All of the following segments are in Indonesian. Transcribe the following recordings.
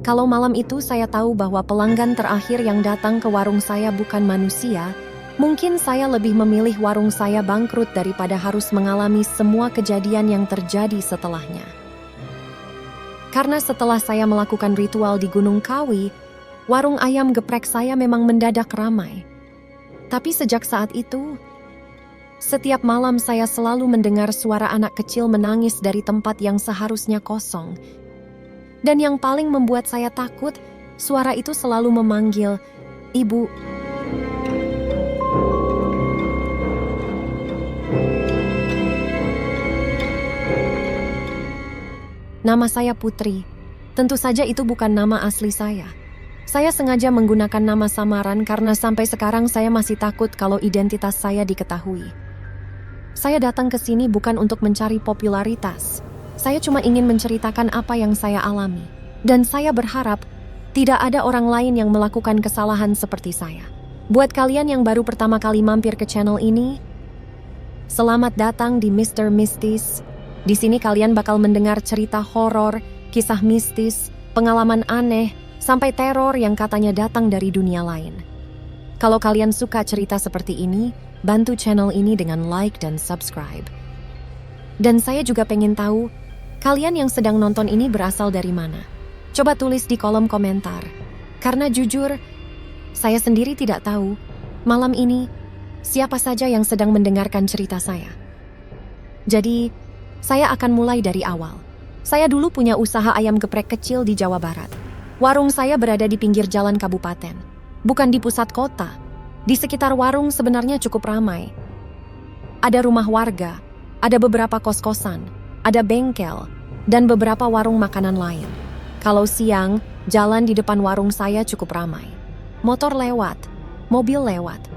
Kalau malam itu saya tahu bahwa pelanggan terakhir yang datang ke warung saya bukan manusia, mungkin saya lebih memilih warung saya bangkrut daripada harus mengalami semua kejadian yang terjadi setelahnya. Karena setelah saya melakukan ritual di Gunung Kawi, warung ayam geprek saya memang mendadak ramai. Tapi sejak saat itu, setiap malam saya selalu mendengar suara anak kecil menangis dari tempat yang seharusnya kosong. Dan yang paling membuat saya takut, suara itu selalu memanggil, "Ibu." Nama saya Putri. Tentu saja itu bukan nama asli saya. Saya sengaja menggunakan nama samaran karena sampai sekarang saya masih takut kalau identitas saya diketahui. Saya datang ke sini bukan untuk mencari popularitas. Saya cuma ingin menceritakan apa yang saya alami. Dan saya berharap tidak ada orang lain yang melakukan kesalahan seperti saya. Buat kalian yang baru pertama kali mampir ke channel ini, selamat datang di Mr. Mistis. Di sini kalian bakal mendengar cerita horor, kisah mistis, pengalaman aneh, sampai teror yang katanya datang dari dunia lain. Kalau kalian suka cerita seperti ini, bantu channel ini dengan like dan subscribe. Dan saya juga pengen tahu, kalian yang sedang nonton ini berasal dari mana? Coba tulis di kolom komentar. Karena jujur, saya sendiri tidak tahu, malam ini, siapa saja yang sedang mendengarkan cerita saya. Jadi, saya akan mulai dari awal. Saya dulu punya usaha ayam geprek kecil di Jawa Barat. Warung saya berada di pinggir jalan kabupaten, bukan di pusat kota. Di sekitar warung sebenarnya cukup ramai. Ada rumah warga, ada beberapa kos-kosan, ada bengkel, dan beberapa warung makanan lain. Kalau siang, jalan di depan warung saya cukup ramai. Motor lewat, mobil lewat.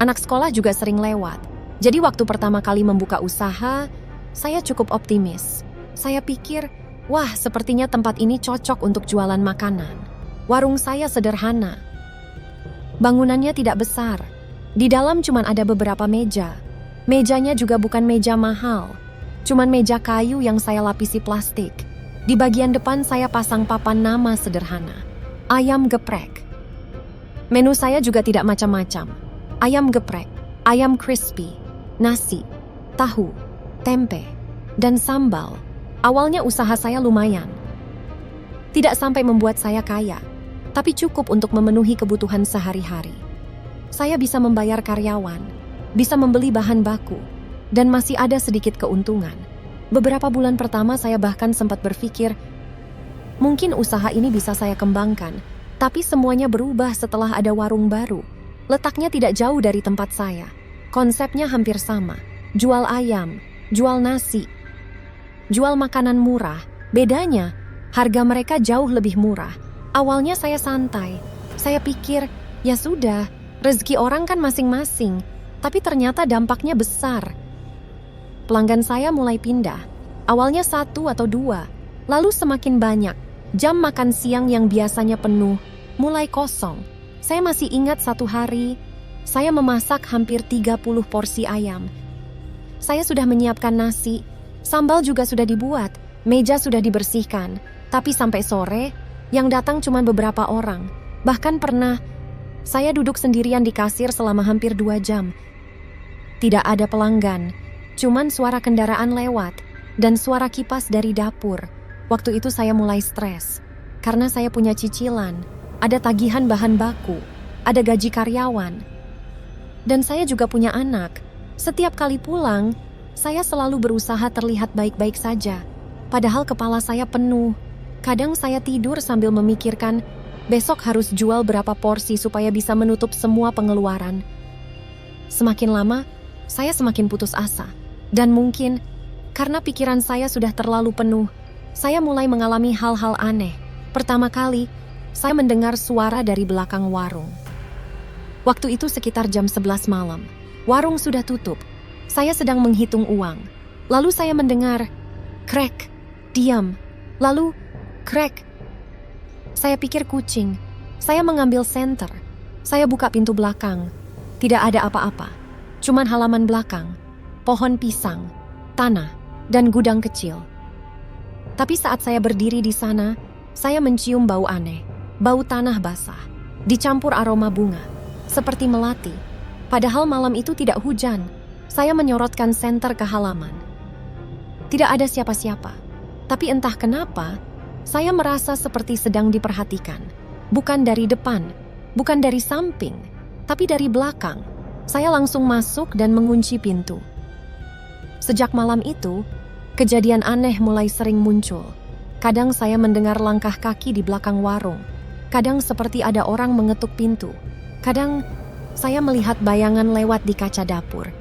Anak sekolah juga sering lewat. Jadi waktu pertama kali membuka usaha, saya cukup optimis. Saya pikir, wah, sepertinya tempat ini cocok untuk jualan makanan. Warung saya sederhana. Bangunannya tidak besar. Di dalam cuma ada beberapa meja. Mejanya juga bukan meja mahal. Cuman meja kayu yang saya lapisi plastik. Di bagian depan saya pasang papan nama sederhana. Ayam geprek. Menu saya juga tidak macam-macam. Ayam geprek, ayam crispy, nasi, tahu, tempe, dan sambal. Awalnya usaha saya lumayan. Tidak sampai membuat saya kaya, tapi cukup untuk memenuhi kebutuhan sehari-hari. Saya bisa membayar karyawan, bisa membeli bahan baku, dan masih ada sedikit keuntungan. Beberapa bulan pertama saya bahkan sempat berpikir, mungkin usaha ini bisa saya kembangkan, tapi semuanya berubah setelah ada warung baru. Letaknya tidak jauh dari tempat saya. Konsepnya hampir sama, jual ayam, jual nasi, jual makanan murah. Bedanya, harga mereka jauh lebih murah. Awalnya saya santai. Saya pikir, ya sudah, rezeki orang kan masing-masing. Tapi ternyata dampaknya besar. Pelanggan saya mulai pindah. Awalnya 1 atau 2, lalu semakin banyak. Jam makan siang yang biasanya penuh, mulai kosong. Saya masih ingat satu hari, saya memasak hampir 30 porsi ayam. Saya sudah menyiapkan nasi, sambal juga sudah dibuat, meja sudah dibersihkan. Tapi sampai sore, yang datang cuma beberapa orang. Bahkan pernah, saya duduk sendirian di kasir selama hampir 2 jam. Tidak ada pelanggan, cuman suara kendaraan lewat, dan suara kipas dari dapur. Waktu itu saya mulai stres, karena saya punya cicilan, ada tagihan bahan baku, ada gaji karyawan. Dan saya juga punya anak. Setiap kali pulang, saya selalu berusaha terlihat baik-baik saja. Padahal kepala saya penuh. Kadang saya tidur sambil memikirkan, besok harus jual berapa porsi supaya bisa menutup semua pengeluaran. Semakin lama, saya semakin putus asa. Dan mungkin, karena pikiran saya sudah terlalu penuh, saya mulai mengalami hal-hal aneh. Pertama kali, saya mendengar suara dari belakang warung. Waktu itu sekitar jam 11 malam. Warung sudah tutup. Saya sedang menghitung uang. Lalu saya mendengar, krek, diam. Lalu, krek. Saya pikir kucing. Saya mengambil senter. Saya buka pintu belakang. Tidak ada apa-apa. Cuman halaman belakang, pohon pisang, tanah, dan gudang kecil. Tapi saat saya berdiri di sana, Saya mencium bau aneh, bau tanah basah, dicampur aroma bunga, seperti melati. Padahal malam itu tidak hujan. Saya menyorotkan senter ke halaman. Tidak ada siapa-siapa. Tapi entah kenapa, saya merasa seperti sedang diperhatikan. Bukan dari depan, bukan dari samping, tapi dari belakang. Saya langsung masuk dan mengunci pintu. Sejak malam itu, kejadian aneh mulai sering muncul. Kadang saya mendengar langkah kaki di belakang warung. Kadang seperti ada orang mengetuk pintu. Kadang saya melihat bayangan lewat di kaca dapur.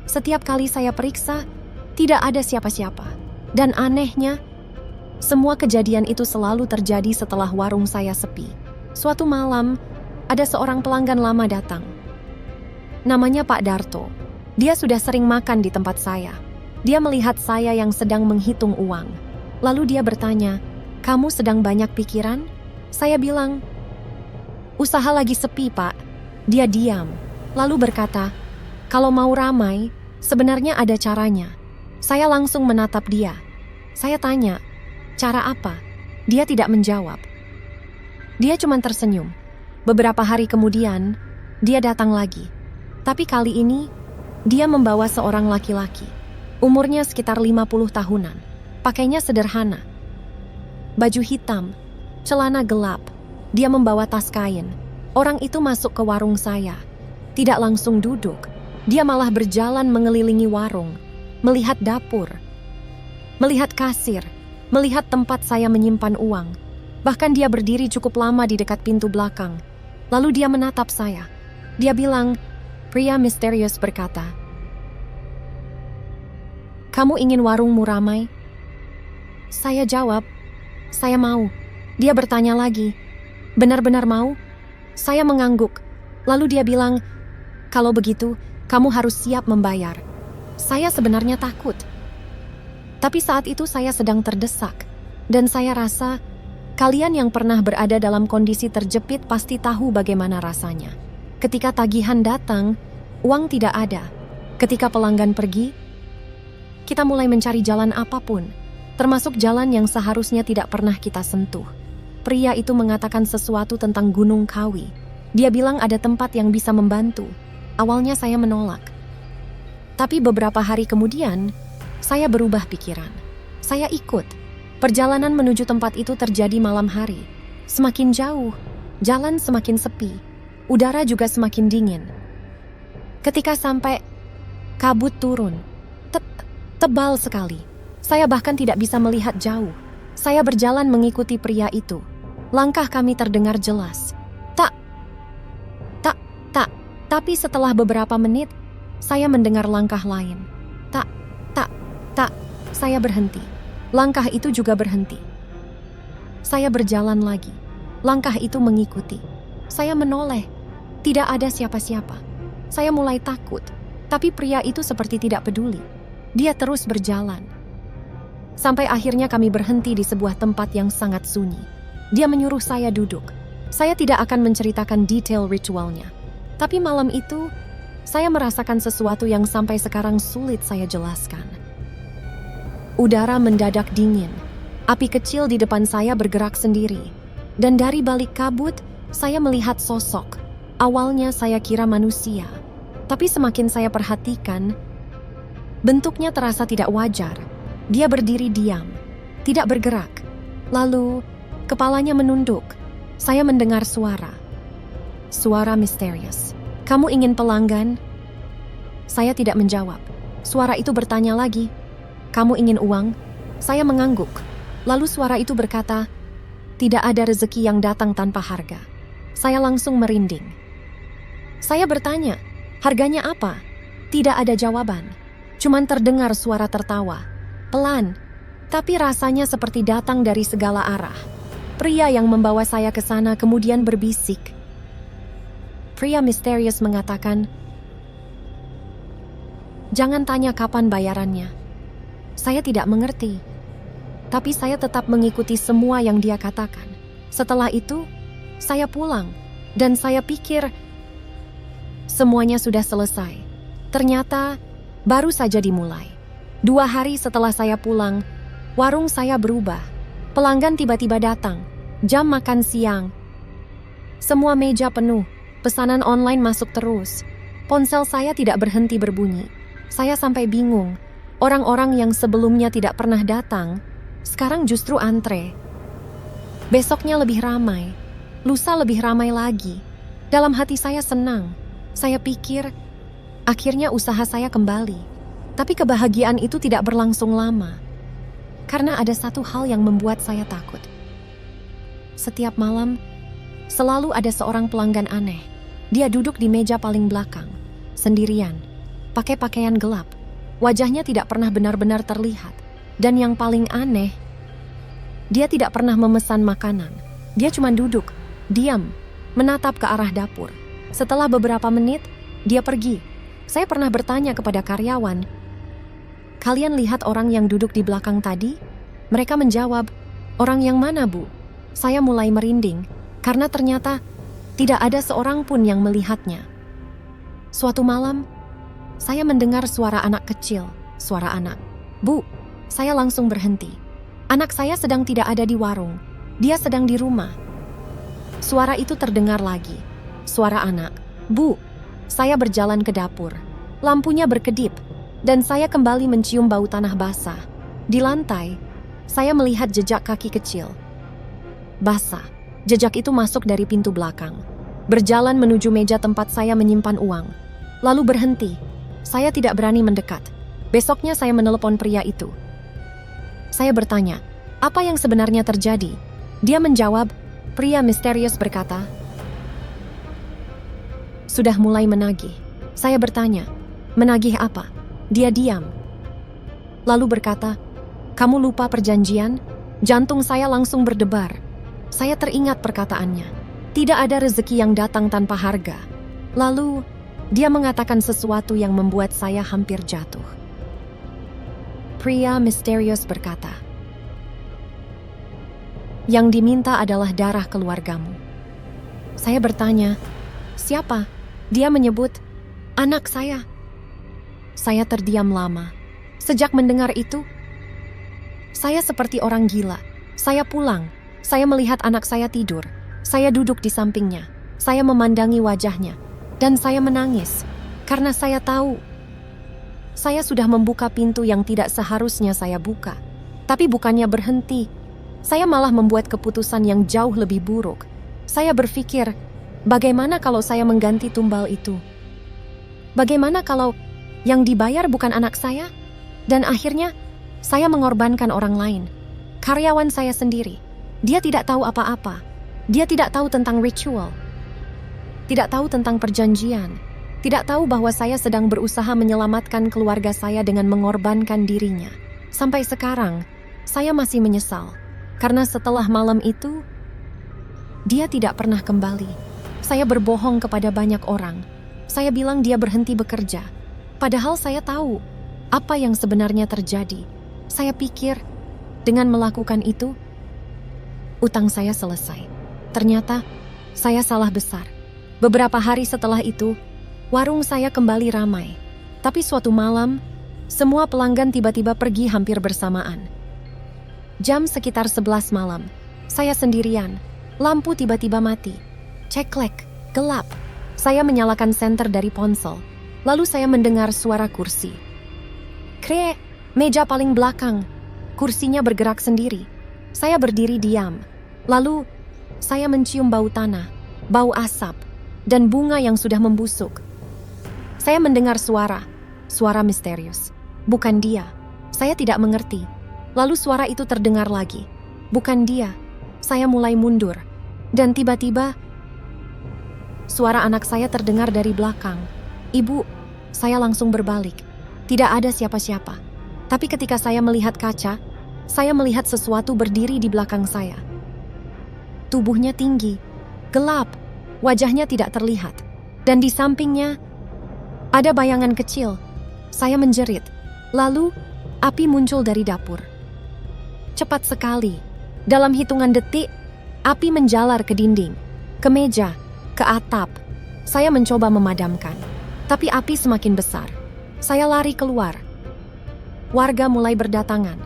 Setiap kali saya periksa, tidak ada siapa-siapa. Dan anehnya, semua kejadian itu selalu terjadi setelah warung saya sepi. Suatu malam, ada seorang pelanggan lama datang. Namanya Pak Darto. Dia sudah sering makan di tempat saya. Dia melihat saya yang sedang menghitung uang. Lalu dia bertanya, "Kamu sedang banyak pikiran?" Saya bilang, "Usaha lagi sepi, Pak." Dia diam, lalu berkata, "Kalau mau ramai, sebenarnya ada caranya." Saya langsung menatap dia. Saya tanya, "Cara apa?" Dia tidak menjawab. Dia cuma tersenyum. Beberapa hari kemudian, dia datang lagi. Tapi kali ini, dia membawa seorang laki-laki. Umurnya sekitar 50 tahunan. Pakainya sederhana. Baju hitam, celana gelap. Dia membawa tas kain. Orang itu masuk ke warung saya. Tidak langsung duduk. Dia malah berjalan mengelilingi warung, melihat dapur, melihat kasir, melihat tempat saya menyimpan uang. Bahkan dia berdiri cukup lama di dekat pintu belakang. Lalu dia menatap saya. Dia bilang, pria misterius berkata, "Kamu ingin warungmu ramai?" Saya jawab, "Saya mau." Dia bertanya lagi, "Benar-benar mau?" Saya mengangguk. Lalu dia bilang, "Kalau begitu, kamu harus siap membayar." Saya sebenarnya takut. Tapi saat itu saya sedang terdesak. Dan saya rasa, kalian yang pernah berada dalam kondisi terjepit pasti tahu bagaimana rasanya. Ketika tagihan datang, uang tidak ada. Ketika pelanggan pergi, kita mulai mencari jalan apapun, termasuk jalan yang seharusnya tidak pernah kita sentuh. Pria itu mengatakan sesuatu tentang Gunung Kawi. Dia bilang ada tempat yang bisa membantu. Awalnya saya menolak. Tapi beberapa hari kemudian, saya berubah pikiran. Saya ikut. Perjalanan menuju tempat itu terjadi malam hari. Semakin jauh, jalan semakin sepi. Udara juga semakin dingin. Ketika sampai, kabut turun. Tebal sekali. Saya bahkan tidak bisa melihat jauh. Saya berjalan mengikuti pria itu. Langkah kami terdengar jelas. Tapi setelah beberapa menit, saya mendengar langkah lain. Tak. Saya berhenti. Langkah itu juga berhenti. Saya berjalan lagi. Langkah itu mengikuti. Saya menoleh. Tidak ada siapa-siapa. Saya mulai takut. Tapi pria itu seperti tidak peduli. Dia terus berjalan. Sampai akhirnya kami berhenti di sebuah tempat yang sangat sunyi. Dia menyuruh saya duduk. Saya tidak akan menceritakan detail ritualnya. Tapi malam itu, saya merasakan sesuatu yang sampai sekarang sulit saya jelaskan. Udara mendadak dingin. Api kecil di depan saya bergerak sendiri. Dan dari balik kabut, saya melihat sosok. Awalnya saya kira manusia. Tapi semakin saya perhatikan, bentuknya terasa tidak wajar. Dia berdiri diam, tidak bergerak. Lalu, kepalanya menunduk. Saya mendengar suara. Suara misterius. "Kamu ingin pelanggan?" Saya tidak menjawab. Suara itu bertanya lagi. "Kamu ingin uang?" Saya mengangguk. Lalu suara itu berkata, "Tidak ada rezeki yang datang tanpa harga." Saya langsung merinding. Saya bertanya, "Harganya apa?" Tidak ada jawaban. Cuman terdengar suara tertawa. Pelan, tapi rasanya seperti datang dari segala arah. Pria yang membawa saya ke sana kemudian berbisik. Pria misterius mengatakan, "Jangan tanya kapan bayarannya." Saya tidak mengerti, tapi saya tetap mengikuti semua yang dia katakan. Setelah itu, saya pulang, dan saya pikir semuanya sudah selesai. Ternyata, baru saja dimulai. 2 hari setelah saya pulang, warung saya berubah. Pelanggan tiba-tiba datang. Jam makan siang. Semua meja penuh. Pesanan online masuk terus. Ponsel saya tidak berhenti berbunyi. Saya sampai bingung. Orang-orang yang sebelumnya tidak pernah datang, sekarang justru antre. Besoknya lebih ramai. Lusa lebih ramai lagi. Dalam hati saya senang. Saya pikir, akhirnya usaha saya kembali. Tapi kebahagiaan itu tidak berlangsung lama. Karena ada satu hal yang membuat saya takut. Setiap malam, selalu ada seorang pelanggan aneh. Dia duduk di meja paling belakang, sendirian, pakai pakaian gelap. Wajahnya tidak pernah benar-benar terlihat. Dan yang paling aneh, dia tidak pernah memesan makanan. Dia cuma duduk, diam, menatap ke arah dapur. Setelah beberapa menit, dia pergi. Saya pernah bertanya kepada karyawan, "Kalian lihat orang yang duduk di belakang tadi?" Mereka menjawab, "Orang yang mana, Bu?" Saya mulai merinding, karena ternyata tidak ada seorang pun yang melihatnya. Suatu malam, saya mendengar suara anak kecil, suara anak. "Bu," saya langsung berhenti. Anak saya sedang tidak ada di warung, dia sedang di rumah. Suara itu terdengar lagi, suara anak. "Bu," saya berjalan ke dapur. Lampunya berkedip, dan saya kembali mencium bau tanah basah. Di lantai, saya melihat jejak kaki kecil. Basah, jejak itu masuk dari pintu belakang. Berjalan menuju meja tempat saya menyimpan uang. Lalu berhenti. Saya tidak berani mendekat. Besoknya saya menelepon pria itu. Saya bertanya, apa yang sebenarnya terjadi? Dia menjawab, pria misterius berkata, "Sudah mulai menagih." Saya bertanya, "Menagih apa?" Dia diam. Lalu berkata, "Kamu lupa perjanjian?" Jantung saya langsung berdebar. Saya teringat perkataannya. Tidak ada rezeki yang datang tanpa harga. Lalu, dia mengatakan sesuatu yang membuat saya hampir jatuh. Pria misterius berkata, "Yang diminta adalah darah keluargamu." Saya bertanya, "Siapa?" Dia menyebut, "Anak saya." Saya terdiam lama. Sejak mendengar itu, saya seperti orang gila. Saya pulang. Saya melihat anak saya tidur. Saya duduk di sampingnya. Saya memandangi wajahnya. Dan saya menangis. Karena saya tahu, saya sudah membuka pintu yang tidak seharusnya saya buka. Tapi bukannya berhenti, saya malah membuat keputusan yang jauh lebih buruk. Saya berpikir, bagaimana kalau saya mengganti tumbal itu? Bagaimana kalau yang dibayar bukan anak saya? Dan akhirnya, saya mengorbankan orang lain. Karyawan saya sendiri. Dia tidak tahu apa-apa. Dia tidak tahu tentang ritual. Tidak tahu tentang perjanjian. Tidak tahu bahwa saya sedang berusaha menyelamatkan keluarga saya dengan mengorbankan dirinya. Sampai sekarang, saya masih menyesal. Karena setelah malam itu, dia tidak pernah kembali. Saya berbohong kepada banyak orang. Saya bilang dia berhenti bekerja. Padahal saya tahu apa yang sebenarnya terjadi. Saya pikir, dengan melakukan itu, utang saya selesai. Ternyata, saya salah besar. Beberapa hari setelah itu, warung saya kembali ramai. Tapi suatu malam, semua pelanggan tiba-tiba pergi hampir bersamaan. Jam sekitar 11 malam, saya sendirian. Lampu tiba-tiba mati. Ceklek, gelap. Saya menyalakan senter dari ponsel. Lalu saya mendengar suara kursi. Krek, meja paling belakang. Kursinya bergerak sendiri. Saya berdiri diam. Lalu, saya mencium bau tanah, bau asap, dan bunga yang sudah membusuk. Saya mendengar suara misterius. Bukan dia. Saya tidak mengerti. Lalu suara itu terdengar lagi. Bukan dia. Saya mulai mundur. Dan tiba-tiba, suara anak saya terdengar dari belakang. "Ibu," saya langsung berbalik. Tidak ada siapa-siapa. Tapi ketika saya melihat kaca, saya melihat sesuatu berdiri di belakang saya. Tubuhnya tinggi, gelap, wajahnya tidak terlihat. Dan di sampingnya, ada bayangan kecil. Saya menjerit. Lalu, api muncul dari dapur. Cepat sekali. Dalam hitungan detik, api menjalar ke dinding, ke meja, ke atap. Saya mencoba memadamkan. Tapi api semakin besar. Saya lari keluar. Warga mulai berdatangan.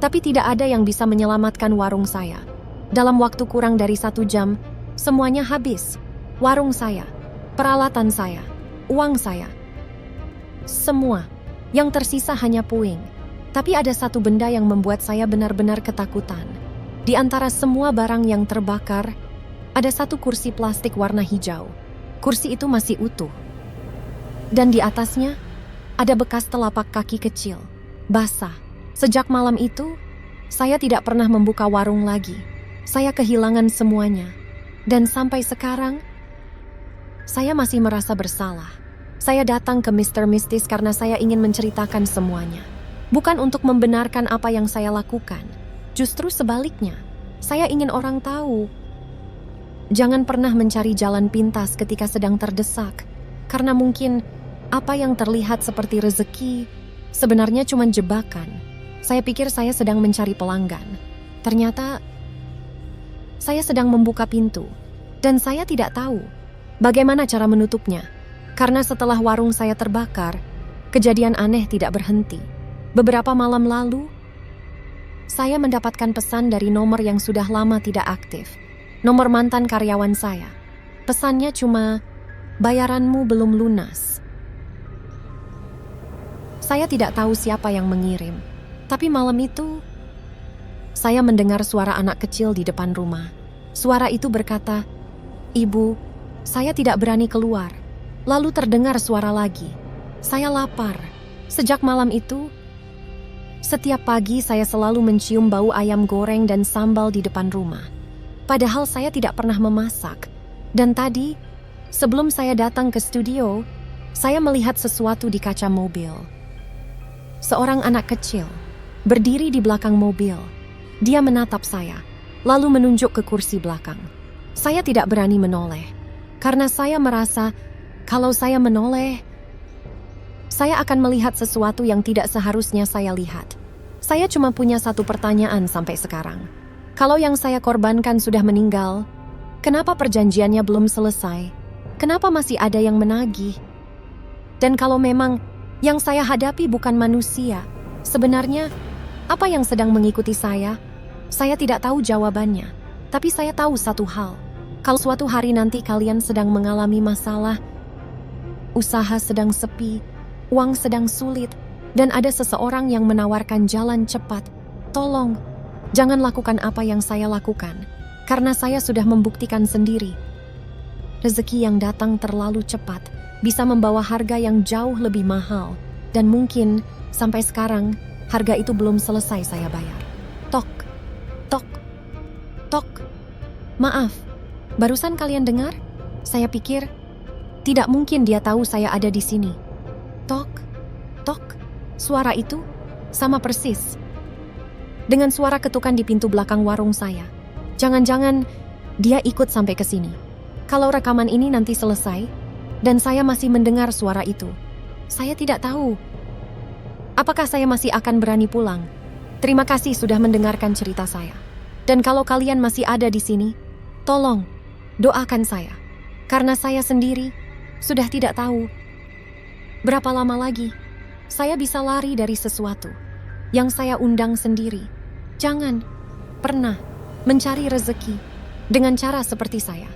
Tapi tidak ada yang bisa menyelamatkan warung saya. Dalam waktu kurang dari 1 jam, semuanya habis. Warung saya, peralatan saya, uang saya. Semua. Yang tersisa hanya puing. Tapi ada satu benda yang membuat saya benar-benar ketakutan. Di antara semua barang yang terbakar, ada satu kursi plastik warna hijau. Kursi itu masih utuh. Dan di atasnya, ada bekas telapak kaki kecil, basah. Sejak malam itu, saya tidak pernah membuka warung lagi. Saya kehilangan semuanya. Dan sampai sekarang, saya masih merasa bersalah. Saya datang ke Mr. Mistis karena saya ingin menceritakan semuanya. Bukan untuk membenarkan apa yang saya lakukan. Justru sebaliknya, saya ingin orang tahu. Jangan pernah mencari jalan pintas ketika sedang terdesak. Karena mungkin apa yang terlihat seperti rezeki sebenarnya cuma jebakan. Saya pikir saya sedang mencari pelanggan. Ternyata saya sedang membuka pintu. Dan saya tidak tahu bagaimana cara menutupnya. Karena setelah warung saya terbakar, kejadian aneh tidak berhenti. Beberapa malam lalu, saya mendapatkan pesan dari nomor yang sudah lama tidak aktif. Nomor mantan karyawan saya. Pesannya cuma, bayaranmu belum lunas. Saya tidak tahu siapa yang mengirim. Tapi malam itu, saya mendengar suara anak kecil di depan rumah. Suara itu berkata, "Ibu, saya tidak berani keluar." Lalu terdengar suara lagi. Saya lapar. Sejak malam itu, setiap pagi saya selalu mencium bau ayam goreng dan sambal di depan rumah. Padahal saya tidak pernah memasak. Dan tadi, sebelum saya datang ke studio, saya melihat sesuatu di kaca mobil. Seorang anak kecil berdiri di belakang mobil. Dia menatap saya, lalu menunjuk ke kursi belakang. Saya tidak berani menoleh, karena saya merasa kalau saya menoleh, saya akan melihat sesuatu yang tidak seharusnya saya lihat. Saya cuma punya satu pertanyaan sampai sekarang. Kalau yang saya korbankan sudah meninggal, kenapa perjanjiannya belum selesai? Kenapa masih ada yang menagih? Dan kalau memang yang saya hadapi bukan manusia, sebenarnya apa yang sedang mengikuti saya? Saya tidak tahu jawabannya. Tapi saya tahu satu hal. Kalau suatu hari nanti kalian sedang mengalami masalah, usaha sedang sepi, uang sedang sulit, dan ada seseorang yang menawarkan jalan cepat, tolong, jangan lakukan apa yang saya lakukan. Karena saya sudah membuktikan sendiri. Rezeki yang datang terlalu cepat bisa membawa harga yang jauh lebih mahal. Dan mungkin sampai sekarang, harga itu belum selesai saya bayar. Tok, tok, tok. Maaf, barusan kalian dengar? Saya pikir, tidak mungkin dia tahu saya ada di sini. Tok, tok. Suara itu sama persis dengan suara ketukan di pintu belakang warung saya. Jangan-jangan dia ikut sampai ke sini. Kalau rekaman ini nanti selesai, dan saya masih mendengar suara itu, saya tidak tahu apakah saya masih akan berani pulang. Terima kasih sudah mendengarkan cerita saya. Dan kalau kalian masih ada di sini, tolong doakan saya. Karena saya sendiri sudah tidak tahu berapa lama lagi saya bisa lari dari sesuatu yang saya undang sendiri. Jangan pernah mencari rezeki dengan cara seperti saya.